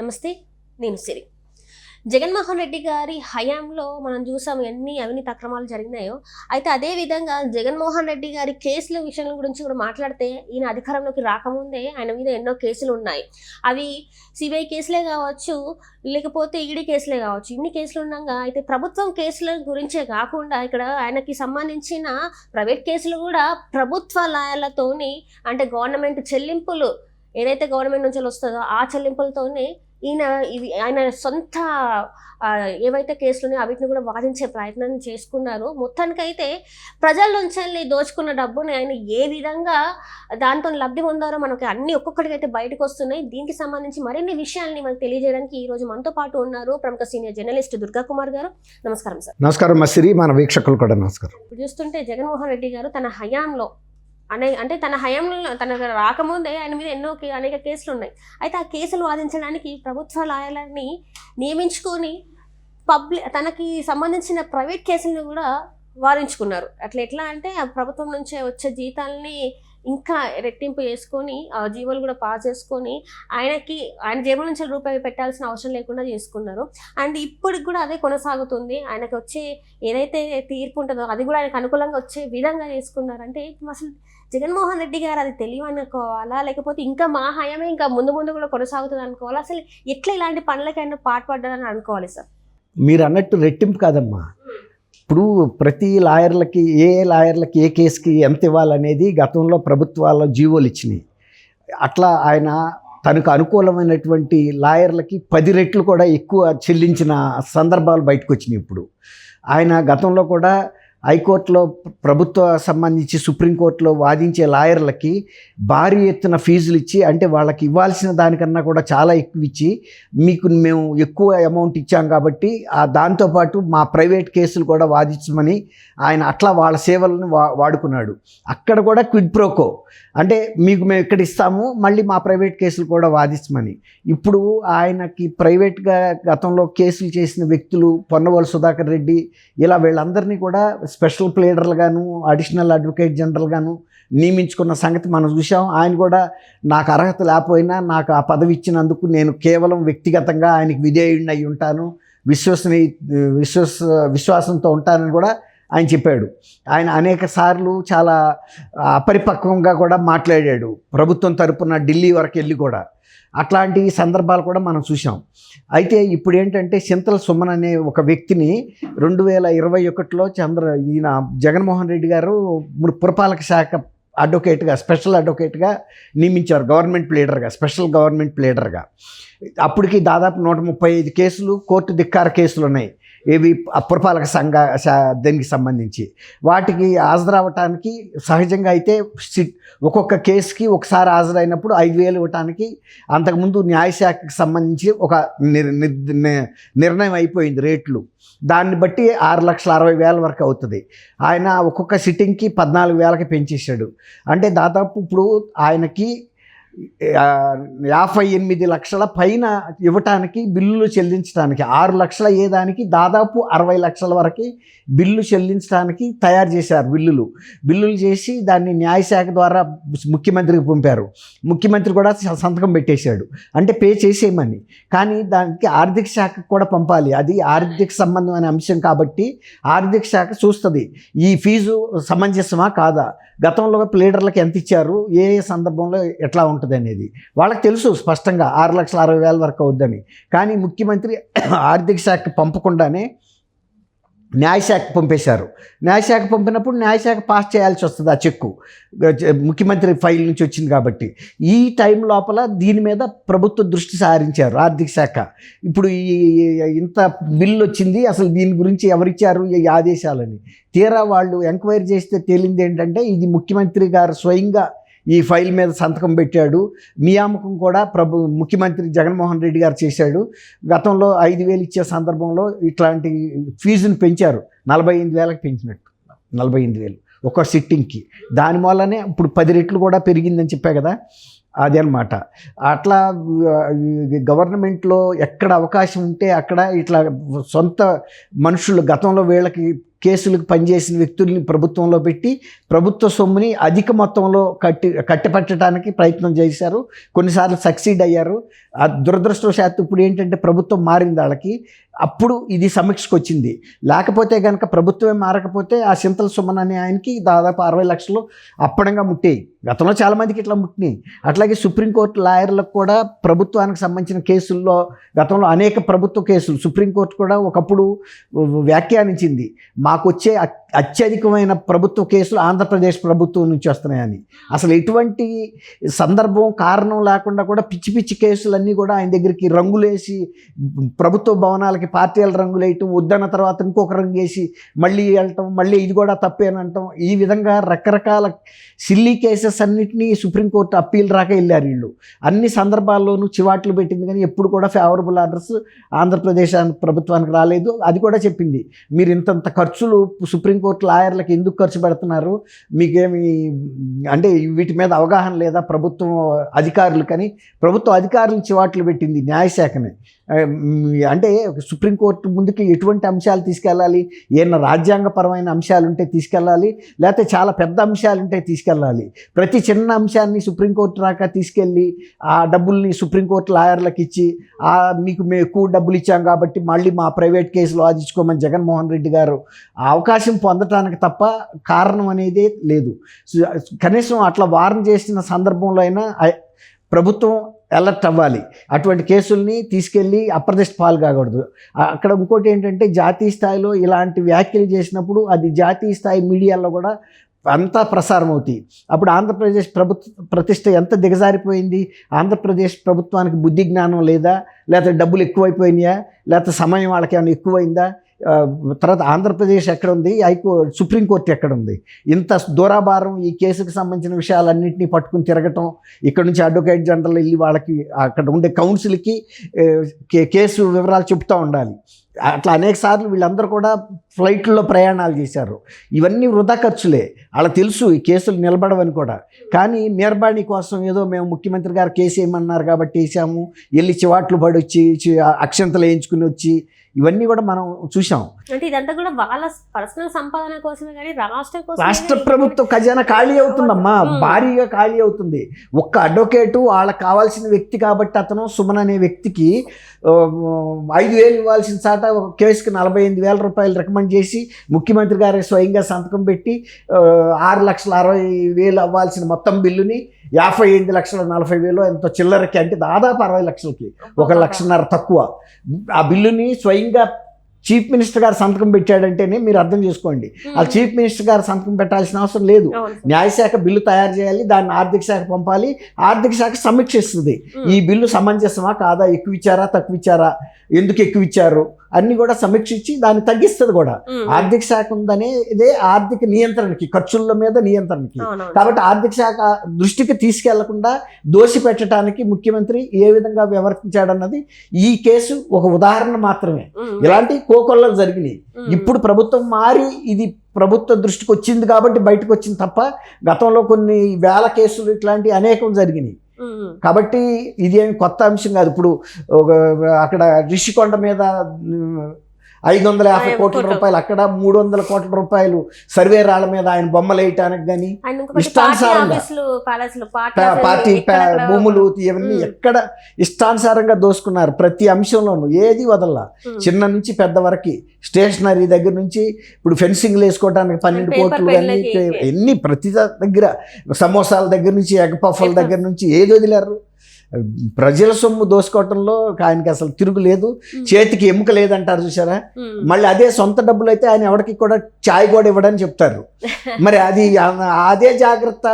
నమస్తే, నేను సిరి. జగన్మోహన్ రెడ్డి గారి హయాంలో మనం చూసాం ఎన్ని అవినీతి అక్రమాలు జరిగినాయో. అయితే అదే విధంగా జగన్మోహన్ రెడ్డి గారి కేసుల విషయం గురించి కూడా మాట్లాడితే, ఈయన అధికారంలోకి రాకముందే ఆయన మీద ఎన్నో కేసులు ఉన్నాయి. అవి సిబిఐ కేసులే కావచ్చు, లేకపోతే ఈడీ కేసులే కావచ్చు. ఇన్ని కేసులు ఉండగా అయితే ప్రభుత్వం కేసుల గురించే కాకుండా ఇక్కడ ఆయనకి సంబంధించిన ప్రైవేట్ కేసులు కూడా ప్రభుత్వ లాయర్లతోని, అంటే గవర్నమెంట్ చెల్లింపులు ఏదైతే గవర్నమెంట్ నుంచి వస్తుందో ఆ చెల్లింపులతోనే ఆయన సొంత ఏవైతే కేసులున్నాయో వాటిని కూడా వాదించే ప్రయత్నం చేసుకున్నారు. మొత్తానికైతే ప్రజల నుంచి దోచుకున్న డబ్బుని ఆయన ఏ విధంగా దాంతో లబ్ధి పొందారో మనకి అన్ని ఒక్కొక్కటికైతే బయటకు వస్తున్నాయి. దీనికి సంబంధించి మరిన్ని విషయాల్ని మనకు తెలియజేయడానికి ఈ రోజు మనతో పాటు ఉన్నారు ప్రముఖ సీనియర్ జర్నలిస్ట్ దుర్గా కుమార్ గారు. నమస్కారం సార్. నమస్కారం మసిరి, మన వీక్షకులు కూడా నమస్కారం. ఇప్పుడు చూస్తుంటే జగన్మోహన్ రెడ్డి గారు తన హయాంలో తన హయాంలో తనకు రాకముందే ఆయన మీద అనేక కేసులు ఉన్నాయి. అయితే ఆ కేసులు వాదించడానికి ప్రభుత్వ లాయర్లని నియమించుకొని తనకి సంబంధించిన ప్రైవేట్ కేసులను కూడా వాదించుకున్నారు. ఎట్లా అంటే ఆ ప్రభుత్వం నుంచే వచ్చే జీతాలని ఇంకా రెట్టింపు చేసుకొని ఆ జీవోలు కూడా పాస్ చేసుకొని ఆయన జేబుల నుంచి రూపాయి పెట్టాల్సిన అవసరం లేకుండా చేసుకున్నారు. అండ్ ఇప్పటికి కూడా అదే కొనసాగుతుంది. ఆయనకు వచ్చే ఏదైతే తీర్పు ఉంటుందో అది కూడా ఆయనకు అనుకూలంగా వచ్చే విధంగా చేసుకున్నారు. అంటే అసలు జగన్మోహన్ రెడ్డి గారు అది తెలివి అనుకోవాలా, లేకపోతే ఇంకా మా హయమే ఇంకా ముందు కూడా కొనసాగుతుంది అనుకోవాలా? అసలు ఎట్లా ఇలాంటి పనులకైనా పాటుపడ్డారని అనుకోవాలి సార్? మీరు అన్నట్టు రెట్టింపు కాదమ్మా. ఇప్పుడు ప్రతి లాయర్లకి ఏ కేసుకి ఎంత ఇవ్వాలనేది గతంలో ప్రభుత్వాల జీవోలు ఇచ్చినాయి. అట్లా ఆయన తనకు అనుకూలమైనటువంటి లాయర్లకి 10 రెట్లు కూడా ఎక్కువ చెల్లించిన సందర్భాలు బయటకు వచ్చినాయి. ఇప్పుడు ఆయన గతంలో కూడా హైకోర్టులో ప్రభుత్వ సంబంధించి సుప్రీంకోర్టులో వాదించే లాయర్లకి భారీ ఎత్తున ఫీజులు ఇచ్చి, అంటే వాళ్ళకి ఇవ్వాల్సిన దానికన్నా కూడా చాలా ఎక్కువ ఇచ్చి, మేము ఎక్కువ అమౌంట్ ఇచ్చాం కాబట్టి దాంతోపాటు మా ప్రైవేట్ కేసులు కూడా వాదించమని ఆయన అట్లా వాళ్ళ సేవలను వాడుకున్నాడు. అక్కడ కూడా క్విడ్ ప్రోకో, అంటే మేము ఇక్కడ ఇస్తాము, మళ్ళీ మా ప్రైవేట్ కేసులు కూడా వాదించమని. ఇప్పుడు ఆయనకి ప్రైవేట్గా గతంలో కేసులు చేసిన వ్యక్తులు పొన్నవోలు సుధాకర్ రెడ్డి ఇలా వీళ్ళందరినీ కూడా స్పెషల్ ప్లేడర్లుగాను, అడిషనల్ అడ్వకేట్ జనరల్గాను నియమించుకున్న సంగతి మనం చూసాం. ఆయన కూడా నాకు అర్హత లేకపోయినా నాకు ఆ పదవి ఇచ్చినందుకు నేను కేవలం వ్యక్తిగతంగా ఆయనకి విధేయుడిని అయి ఉంటాను, విశ్వాసంతో ఉంటానని కూడా ఆయన చెప్పాడు. ఆయన అనేక సార్లు చాలా అపరిపక్వంగా కూడా మాట్లాడాడు, ప్రభుత్వం తరపున ఢిల్లీ వరకు వెళ్ళి కూడా. అట్లాంటి సందర్భాలు కూడా మనం చూసాం. అయితే ఇప్పుడు ఏంటంటే చింతల సుమన్ అనే ఒక వ్యక్తిని 2021లో ఈయన జగన్మోహన్ రెడ్డి గారు పురపాలక శాఖ అడ్వకేట్గా, స్పెషల్ అడ్వకేట్గా నియమించారు, గవర్నమెంట్ ప్లేడర్గా, స్పెషల్ గవర్నమెంట్ ప్లేడర్గా. అప్పటికి దాదాపు 135 కేసులు కోర్టు ధిక్కార కేసులు ఉన్నాయి, ఏవి పురపాలక దానికి సంబంధించి. వాటికి హాజరవటానికి సహజంగా అయితే ఒక్కొక్క కేసుకి ఒకసారి హాజరైనప్పుడు 5,000 ఇవ్వటానికి అంతకుముందు న్యాయశాఖకి సంబంధించి ఒక నిర్ణయం అయిపోయింది రేట్లు. దాన్ని బట్టి 6,60,000 వరకు అవుతుంది. ఆయన ఒక్కొక్క సిట్టింగ్కి 14,000కి పెంచేశాడు. అంటే దాదాపు ఇప్పుడు ఆయనకి 58 లక్షల పైన ఇవ్వటానికి, బిల్లులు చెల్లించడానికి 6 లక్షల అయ్యేదానికి దాదాపు 60 లక్షల వరకు బిల్లు చెల్లించడానికి తయారు చేశారు. బిల్లులు చేసి దాన్ని న్యాయశాఖ ద్వారా ముఖ్యమంత్రికి పంపారు. ముఖ్యమంత్రి కూడా సంతకం పెట్టేశాడు, అంటే పే చేసేయమని. కానీ దానికి ఆర్థిక శాఖకు కూడా పంపాలి, అది ఆర్థిక సంబంధమైన అంశం కాబట్టి ఆర్థిక శాఖ చూస్తుంది ఈ ఫీజు సమంజసమా కాదా, గతంలో ప్లేడర్లకు ఎంత ఇచ్చారు, ఏ సందర్భంలో ఎట్లా ఉంటుంది అనేది వాళ్ళకి తెలుసు స్పష్టంగా 6,60,000 వరకు అవుద్దని. కానీ ముఖ్యమంత్రి ఆర్థిక శాఖ పంపకుండానే న్యాయశాఖ పంపేశారు. న్యాయశాఖ పంపినప్పుడు న్యాయశాఖ పాస్ చేయాల్సి వస్తుంది ఆ చెక్కు, ముఖ్యమంత్రి ఫైల్ నుంచి వచ్చింది కాబట్టి. ఈ టైం లోపల దీని మీద ప్రభుత్వ దృష్టి సారించారు ఆర్థిక శాఖ. ఇప్పుడు ఇంత బిల్లు వచ్చింది, అసలు దీని గురించి ఎవరిచ్చారు ఈ ఆదేశాలని తీరా వాళ్ళు ఎంక్వైరీ చేస్తే తేలింది ఏంటంటే, ఇది ముఖ్యమంత్రి గారు స్వయంగా ఈ ఫైల్ మీద సంతకం పెట్టాడు, నియామకం కూడా ముఖ్యమంత్రి జగన్మోహన్ రెడ్డి గారు చేశాడు. గతంలో 5,000 ఇచ్చే సందర్భంలో ఇట్లాంటి ఫీజుని పెంచారు, 48,000కి పెంచినట్టు, 48,000 ఒక సిట్టింగ్కి. దానివల్లనే ఇప్పుడు 10 రెట్లు కూడా పెరిగిందని చెప్పా కదా, అదే అన్నమాట. అట్లా గవర్నమెంట్లో ఎక్కడ అవకాశం ఉంటే అక్కడ ఇట్లా సొంత మనుషులు, గతంలో వీళ్ళకి కేసులకు పనిచేసిన వ్యక్తుల్ని ప్రభుత్వంలో పెట్టి ప్రభుత్వ సొమ్ముని అధిక మొత్తంలో కట్టిపట్టడానికి ప్రయత్నం చేశారు. కొన్నిసార్లు సక్సీడ్ అయ్యారు. ఆ దురదృష్టవశాత్తు ఇప్పుడు ఏంటంటే ప్రభుత్వం మారింది వాళ్ళకి, అప్పుడు ఇది సమీక్షకు వచ్చింది. లేకపోతే కనుక ప్రభుత్వమే మారకపోతే ఆ సింతల సుమన్ అనే ఆయనకి దాదాపు 60 లక్షలు అప్పడంగా ముట్టాయి. గతంలో చాలామందికి ఇట్లా ముట్టినాయి. అట్లాగే సుప్రీంకోర్టు లాయర్లకు కూడా ప్రభుత్వానికి సంబంధించిన కేసుల్లో గతంలో అనేక ప్రభుత్వ కేసులు సుప్రీంకోర్టు కూడా ఒకప్పుడు వ్యాఖ్యానించింది, మాకు వచ్చే అత్యధికమైన ప్రభుత్వ కేసులు ఆంధ్రప్రదేశ్ ప్రభుత్వం నుంచి వస్తున్నాయని. అసలు ఎటువంటి సందర్భం కారణం లేకుండా కూడా పిచ్చి పిచ్చి కేసులన్నీ కూడా ఆయన దగ్గరికి రంగులేసి ప్రభుత్వ భవనాలకి పార్టీల రంగులు వేయటం, వద్దన్న తర్వాత ఇంకొక రంగు వేసి మళ్ళీ వెళ్ళటం, మళ్ళీ ఇది కూడా తప్పేనంటాం, ఈ విధంగా రకరకాల సిల్లీ కేసెస్ అన్నింటినీ సుప్రీంకోర్టు అప్పీల్ రాక వెళ్ళారు వీళ్ళు. అన్ని సందర్భాల్లోనూ చివాట్లు పెట్టింది కానీ ఎప్పుడు కూడా ఫేవరబుల్ ఆర్డర్స్ ఆంధ్రప్రదేశ్ ప్రభుత్వానికి రాలేదు. అది కూడా చెప్పింది, మీరు ఇంతంత ఖర్చులు సుప్రీంకోర్టు లాయర్లకు ఎందుకు ఖర్చు పెడుతున్నారు, మీకేమి అంటే వీటి మీద అవగాహన లేదా ప్రభుత్వం అధికారులు, కానీ ప్రభుత్వ అధికారులు చివాట్లు పెట్టింది న్యాయశాఖని. అంటే సుప్రీంకోర్టు ముందుకి ఎటువంటి అంశాలు తీసుకెళ్ళాలి, ఏమైనా రాజ్యాంగపరమైన అంశాలు ఉంటే తీసుకెళ్ళాలి, లేకపోతే చాలా పెద్ద అంశాలు ఉంటే తీసుకెళ్ళాలి. ప్రతి చిన్న అంశాన్ని సుప్రీంకోర్టు రాక తీసుకెళ్ళి ఆ డబ్బుల్ని సుప్రీంకోర్టు లాయర్లకు ఇచ్చి మీకు మేము ఎక్కువ డబ్బులు ఇచ్చాం కాబట్టి మళ్ళీ మా ప్రైవేట్ కేసులు వాదించుకోమని జగన్మోహన్ రెడ్డి గారు ఆ అవకాశం పొందటానికి తప్ప కారణం అనేది లేదు. కనీసం అట్లా వార్న్ చేసిన సందర్భంలో అయినా ప్రభుత్వం అలర్ట్ అవ్వాలి. అటువంటి కేసుల్ని తీసుకెళ్ళి అప్రదిష్ట పాలు కాకూడదు. అక్కడ ఇంకోటి ఏంటంటే జాతీయ స్థాయిలో ఇలాంటి వ్యాఖ్యలు చేసినప్పుడు అది జాతీయ స్థాయి మీడియాలో కూడా అంతా ప్రసారం అవుతాయి. అప్పుడు ఆంధ్రప్రదేశ్ ప్రతిష్ట ఎంత దిగజారిపోయింది, ఆంధ్రప్రదేశ్ ప్రభుత్వానికి బుద్ధి జ్ఞానం లేదా, లేకపోతే డబ్బులు ఎక్కువైపోయినాయా, లేకపోతే సమయం వాళ్ళకి ఏమైనా ఎక్కువైందా, తర్వాత ఆంధ్రప్రదేశ్ ఎక్కడుంది, సుప్రీంకోర్టు ఎక్కడుంది, ఇంత దూరాభారం ఈ కేసుకు సంబంధించిన విషయాలన్నింటినీ పట్టుకుని తిరగటం, ఇక్కడ నుంచి అడ్వకేట్ జనరల్ వెళ్ళి వాళ్ళకి అక్కడ ఉండే కౌన్సిల్కి కేసు వివరాలు చెప్తూ ఉండాలి. అట్లా అనేక సార్లు వీళ్ళందరూ కూడా ఫ్లైట్లో ప్రయాణాలు చేశారు. ఇవన్నీ వృధా ఖర్చులే, వాళ్ళకి తెలుసు ఈ కేసులు నిలబడవని కూడా. కానీ మెహర్బానీ కోసం ఏదో మేము ముఖ్యమంత్రి గారు కేసు వేయమన్నారు కాబట్టి వేసాము, వెళ్ళి చివాట్లు పడి వచ్చి అక్షంతలు వేయించుకుని వచ్చి ఇవన్నీ కూడా మనం చూసాం. అంటే ఇదంతా కూడా వాళ్ళ పర్సనల్ సంపాదన కోసమే కానీ రాష్ట్ర ప్రభుత్వ ఖజానా ఖాళీ అవుతుందమ్మా, భారీగా ఖాళీ అవుతుంది. ఒక్క అడ్వకేటు వాళ్ళకి కావాల్సిన వ్యక్తి కాబట్టి అతను సుమన్ అనే వ్యక్తికి 5,000 ఇవ్వాల్సిన చాట ఒక కేసుకి 48,000 రూపాయలు రికమెండ్ చేసి ముఖ్యమంత్రి గారు స్వయంగా సంతకం పెట్టి 6,60,000 అవ్వాల్సిన మొత్తం బిల్లుని 58,40,000 ఎంతో చిల్లరకి, అంటే దాదాపు 60 లక్షలకి 1,50,000 తక్కువ ఆ బిల్లుని స్వయంగా చీఫ్ మినిస్టర్ గారు సంతకం పెట్టాడంటేనే మీరు అర్థం చేసుకోండి. ఆ చీఫ్ మినిస్టర్ గారు సంతకం పెట్టాల్సిన అవసరం లేదు. న్యాయశాఖ బిల్లు తయారు చేయాలి, దాన్ని ఆర్థిక శాఖ పంపాలి, ఆర్థిక శాఖ సమీక్షిస్తుంది ఈ బిల్లు సమంజసమా కాదా, ఎక్కువ ఇచ్చారా తక్కువ ఇచ్చారా, ఎందుకు ఎక్కువ ఇచ్చారు అన్ని కూడా సమీక్షించి దాన్ని తగ్గిస్తుంది కూడా. ఆర్థిక శాఖ ఉందనే ఇదే ఆర్థిక నియంత్రణకి, ఖర్చుల మీద నియంత్రణకి. కాబట్టి ఆర్థిక శాఖ దృష్టికి తీసుకెళ్లకుండా దోషి పెట్టడానికి ముఖ్యమంత్రి ఏ విధంగా వ్యవహరించాడన్నది ఈ కేసు ఒక ఉదాహరణ మాత్రమే. ఇలాంటి కోకొల్లలు జరిగినాయి. ఇప్పుడు ప్రభుత్వం మారి ఇది ప్రభుత్వ దృష్టికి వచ్చింది కాబట్టి బయటకు వచ్చింది తప్ప గతంలో కొన్ని వేల కేసులు ఇట్లాంటివి అనేకం జరిగినాయి. కాబట్టి ఇది ఏమి కొత్త అంశం కాదు. ఇప్పుడు అక్కడ రిషికొండ మీద 550 కోట్ల రూపాయలు, అక్కడ 300 కోట్ల రూపాయలు సర్వే రాళ్ల మీద ఆయన బొమ్మలు వేయటానికి కానీ ఇష్టానుసారంగా పార్టీ భూములు ఇవన్నీ ఎక్కడ ఇష్టానుసారంగా దోసుకున్నారు. ప్రతి అంశంలోనూ ఏది వదల్లా, చిన్న నుంచి పెద్ద వరకు, స్టేషనరీ దగ్గర నుంచి ఇప్పుడు ఫెన్సింగ్లు వేసుకోవడానికి 12 కోట్లు కానీ ఎన్ని, ప్రతి దగ్గర సమోసాల దగ్గర నుంచి ఎగ్ పఫ్ల దగ్గర నుంచి ఏది వదిలేరు. ప్రజల సొమ్ము దోసుకోవటంలో ఆయనకి అసలు తిరుగులేదు, చేతికి ఎముక లేదంటారు చూసారా. మళ్ళీ అదే సొంత డబ్బులు అయితే ఆయన ఎవరికి కూడా ఛాయ్ కూడా ఇవ్వడని చెప్తారు. మరి అది అదే జాగ్రత్త,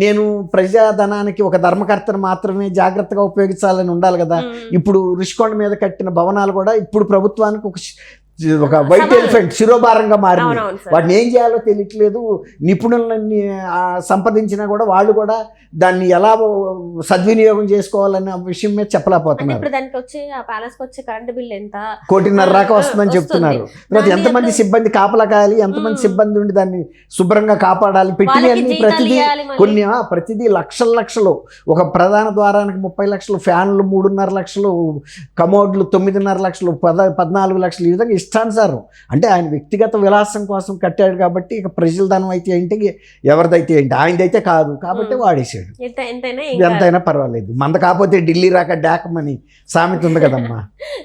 నేను ప్రజాధనానికి ఒక ధర్మకర్తను మాత్రమే జాగ్రత్తగా ఉపయోగించాలని ఉండాలి కదా. ఇప్పుడు రిషికొండ మీద కట్టిన భవనాలు కూడా ఇప్పుడు ప్రభుత్వానికి ఒక వైట్ ఎలిఫెంట్, శిరోభారంగా మారింది. వాటిని ఏం చేయాలో తెలియట్లేదు. నిపుణులని సంప్రదించినా కూడా వాళ్ళు కూడా దాన్ని ఎలా సద్వినియోగం చేసుకోవాలనే విషయం మీద చెప్పలేకపోతున్నారు. 1.5 కోటి దాకా వస్తుందని చెప్తున్నారు. తర్వాత ఎంతమంది సిబ్బంది కాపలా కాయాలి, ఎంతమంది సిబ్బంది ఉండి దాన్ని శుభ్రంగా కాపాడాలి, పెట్టినవన్నీ ప్రతిదీ లక్షలు. ఒక ప్రధాన ద్వారానికి 30 లక్షలు, ఫ్యాన్లు 3.5 లక్షలు, కమోడ్లు 9.5 లక్షలు, 14 లక్షలు, ఈ విధంగా ఇష్టానుసారం. అంటే ఆయన వ్యక్తిగత విలాసం కోసం కట్టాడు కాబట్టి ఇక ప్రజల ధనం అయితే ఏంటి, ఎవరిదైతే ఏంటి, ఆయనదైతే కాదు కాబట్టి వాడేసాడు. ఎంతైనా పర్వాలేదు, మంద కాకపోతే ఢిల్లీ రాక డాకమని సామెత ఉంది కదమ్మా.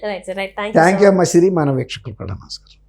రైట్ రైట్ థ్యాంక్ యూ అమ్మా సిరి, మన వీక్షకులు కూడా నమస్కారం.